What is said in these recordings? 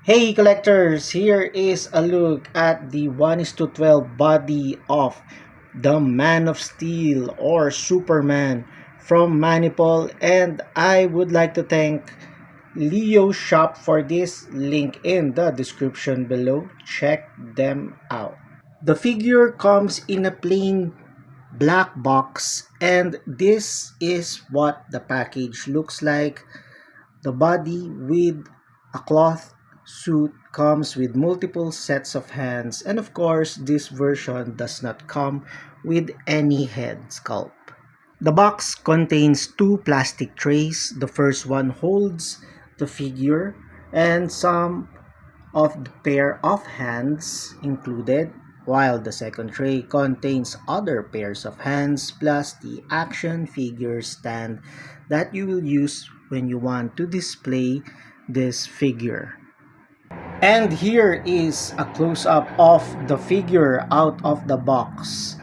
Hey collectors, here is a look at the 1:12 body of the Man of Steel or Superman from Manipul, and I would like to thank Leo Shop for this. Link in the description below. Check them out. The figure comes in a plain black box, and this is what the package looks like. The body with a cloth suit comes with multiple sets of hands, and of course this version does not come with any head sculpt. The box contains two plastic trays. The first one holds the figure and some of the pair of hands included, while the second tray contains other pairs of hands plus the action figure stand that you will use when you want to display this figure. And here is a close-up of the figure out of the box.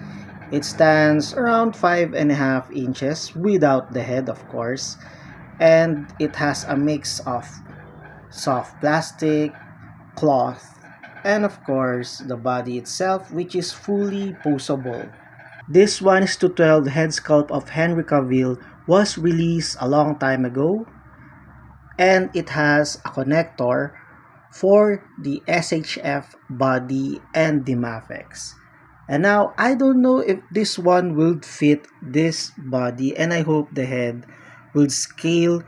It stands around 5.5 inches without the head, of course, and it has a mix of soft plastic, cloth, and of course the body itself, which is fully posable. This 1:12 head sculpt of Henry Cavill was released a long time ago, and it has a connector for the SHF body and the Mafex. And now I don't know if this one will fit this body, and I hope the head will scale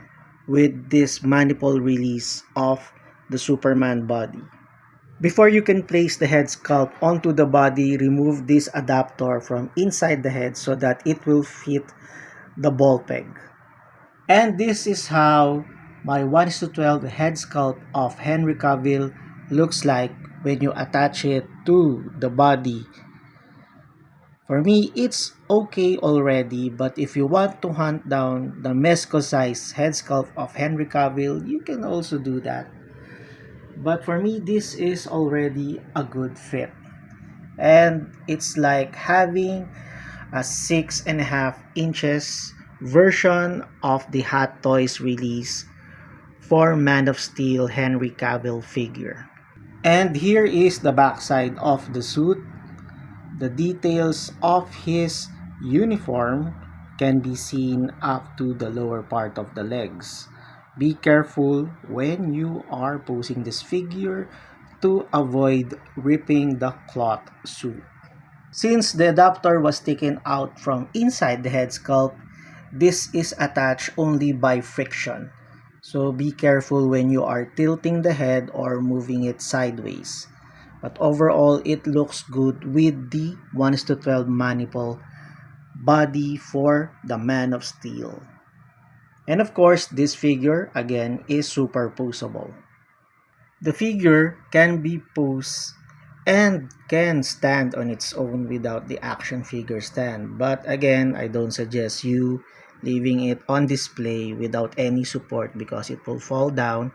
with this maniple release of the Superman body. Before you can place the head sculpt onto the body, remove this adapter from inside the head so that it will fit the ball peg. And this is how my 1:12 head sculpt of Henry Cavill looks like when you attach it to the body. For me, it's okay already, but if you want to hunt down the Mezco size head sculpt of Henry Cavill, you can also do that. But for me, this is already a good fit. And it's like having a 6.5 inches version of the Hot Toys release for Man of Steel Henry Cavill figure. And here is the backside of the suit. The details of his uniform can be seen up to the lower part of the legs. Be careful when you are posing this figure to avoid ripping the cloth suit. Since the adapter was taken out from inside the head sculpt, this is attached only by friction. So be careful when you are tilting the head or moving it sideways. But overall, it looks good with the 1:12 maniple body for the Man of Steel. And of course, this figure again is superposable. The figure can be posed and can stand on its own without the action figure stand. But again, I don't suggest you leaving it on display without any support because it will fall down.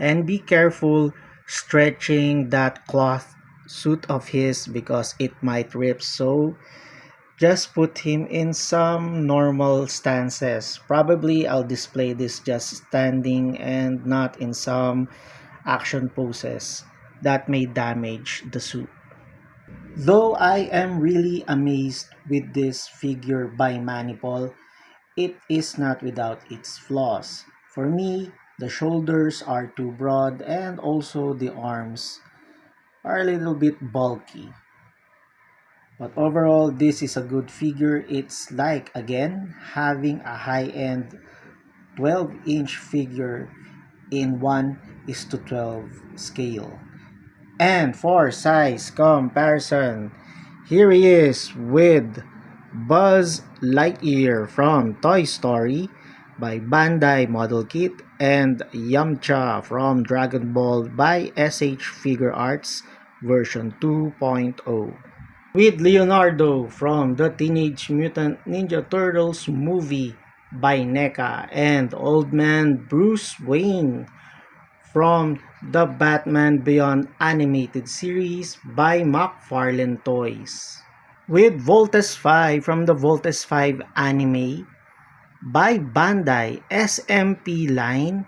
And be careful stretching that cloth suit of his because it might rip. So just put him in some normal stances. Probably I'll display this just standing and not in some action poses that may damage the suit. Though I am really amazed with this figure by Manipul, it is not without its flaws. For me, the shoulders are too broad and also the arms are a little bit bulky. But overall, this is a good figure. It's like, again, having a high-end 12-inch figure in 1:12 scale. And for size comparison, here he is with Buzz Lightyear from Toy Story by Bandai Model Kit and Yamcha from Dragon Ball by SH Figure Arts version 2.0. With Leonardo from the Teenage Mutant Ninja Turtles movie by NECA and Old Man Bruce Wayne from the Batman Beyond animated series by McFarlane Toys. With Voltes 5 from the Voltes 5 anime by Bandai SMP line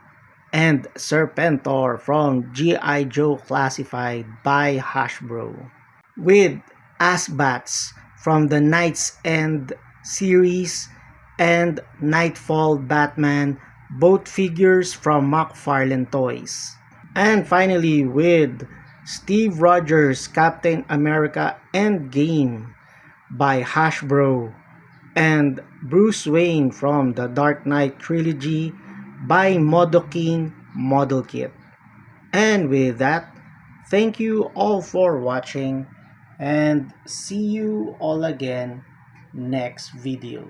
and Serpentor from G.I. Joe Classified by Hasbro, with Asbats from the Knight's End series and Nightfall Batman, both figures from McFarlane Toys. And finally with Steve Rogers Captain America Endgame by Hasbro, and Bruce Wayne from the Dark Knight trilogy by Modokin Model Kit. And with that, thank you all for watching and see you all again next video.